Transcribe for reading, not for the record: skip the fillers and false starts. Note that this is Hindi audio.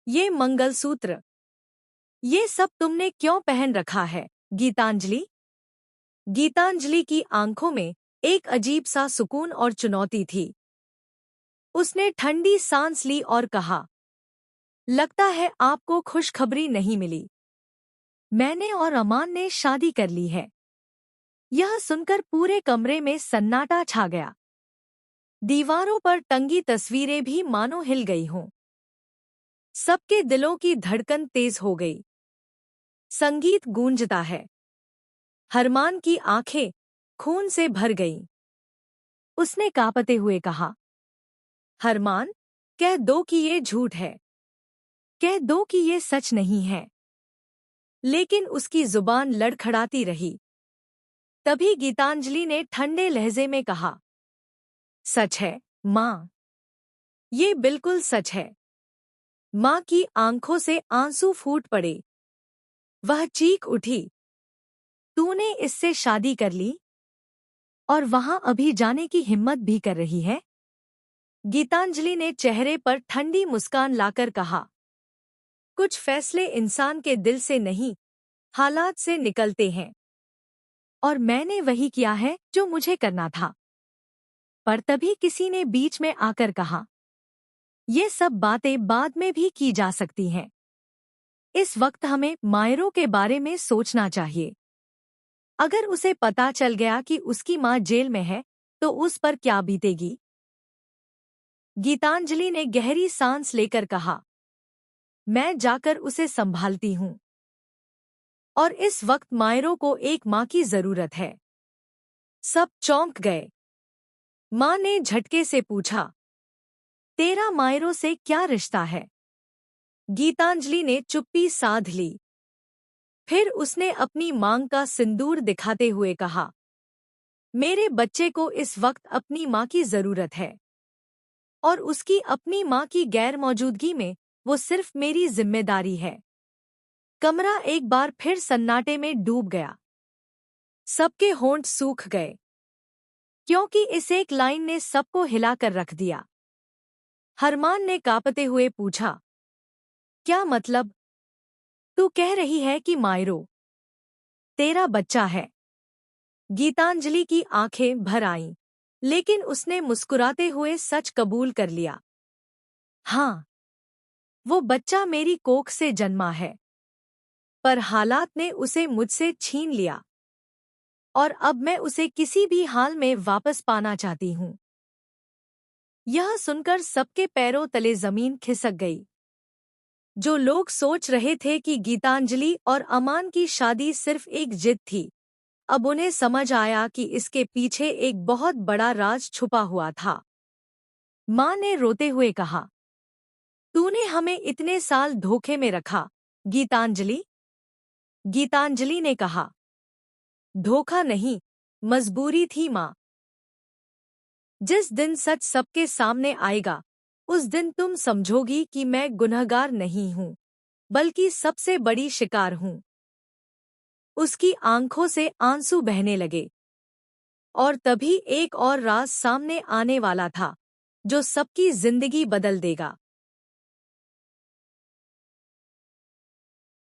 ये मंगलसूत्र, ये सब तुमने क्यों पहन रखा है? गीतांजलि। गीतांजलि की आंखों में एक अजीब सा सुकून और चुनौती थी। उसने ठंडी सांस ली और कहा, लगता है आपको खुशखबरी नहीं मिली। मैंने और अमान ने शादी कर ली है। यह सुनकर पूरे कमरे में सन्नाटा छा गया। दीवारों पर टंगी तस्वीरें भी मानो हिल गई हों। सबके दिलों की धड़कन तेज हो गई। संगीत गूंजता है। हरमान की आंखें खून से भर गईं। उसने कांपते हुए कहा, हरमान, कह दो कि ये झूठ है। कह दो कि ये सच नहीं है। लेकिन उसकी जुबान लड़खड़ाती रही। तभी गीतांजलि ने ठंडे लहजे में कहा, सच है, माँ। ये बिल्कुल सच है। माँ की आंखों से आंसू फूट पड़े। वह चीख उठी, तूने इससे शादी कर ली? और वहां अभी जाने की हिम्मत भी कर रही है? गीतांजलि ने चेहरे पर ठंडी मुस्कान लाकर कहा, कुछ फैसले इंसान के दिल से नहीं, हालात से निकलते हैं। और मैंने वही किया है जो मुझे करना था। पर तभी किसी ने बीच में आकर कहा, ये सब बातें बाद में भी की जा सकती हैं। इस वक्त हमें मायरों के बारे में सोचना चाहिए। अगर उसे पता चल गया कि उसकी माँ जेल में है, तो उस पर क्या बीतेगी? गीतांजलि ने गहरी सांस लेकर कहा, मैं जाकर उसे संभालती हूँ। और इस वक्त मायरों को एक माँ की जरूरत है। सब चौंक गए। माँ ने झटके से पूछा, तेरा मायरों से क्या रिश्ता है? गीतांजलि ने चुप्पी साध ली। फिर उसने अपनी मांग का सिंदूर दिखाते हुए कहा, मेरे बच्चे को इस वक्त अपनी माँ की जरूरत है। और उसकी अपनी माँ की गैर मौजूदगी में वो सिर्फ मेरी जिम्मेदारी है। कमरा एक बार फिर सन्नाटे में डूब गया। सबके होंठ सूख गए, क्योंकि इस एक लाइन ने सबको हिलाकर रख दिया। हरमान ने कांपते हुए पूछा, क्या मतलब? तू कह रही है कि मायरो तेरा बच्चा है? गीतांजलि की आंखें भर आईं, लेकिन उसने मुस्कुराते हुए सच कबूल कर लिया। हाँ, वो बच्चा मेरी कोख से जन्मा है। पर हालात ने उसे मुझसे छीन लिया। और अब मैं उसे किसी भी हाल में वापस पाना चाहती हूँ। यह सुनकर सबके पैरों तले जमीन खिसक गई। जो लोग सोच रहे थे कि गीतांजलि और अमान की शादी सिर्फ एक जिद थी, अब उन्हें समझ आया कि इसके पीछे एक बहुत बड़ा राज छुपा हुआ था। माँ ने रोते हुए कहा, तूने हमें इतने साल धोखे में रखा, गीतांजलि। गीतांजलि ने कहा, धोखा नहीं, मजबूरी थी माँ। जिस दिन सच सबके सामने आएगा, उस दिन तुम समझोगी कि मैं गुनहगार नहीं हूँ, बल्कि सबसे बड़ी शिकार हूँ। उसकी आंखों से आंसू बहने लगे। और तभी एक और राज सामने आने वाला था, जो सबकी जिंदगी बदल देगा।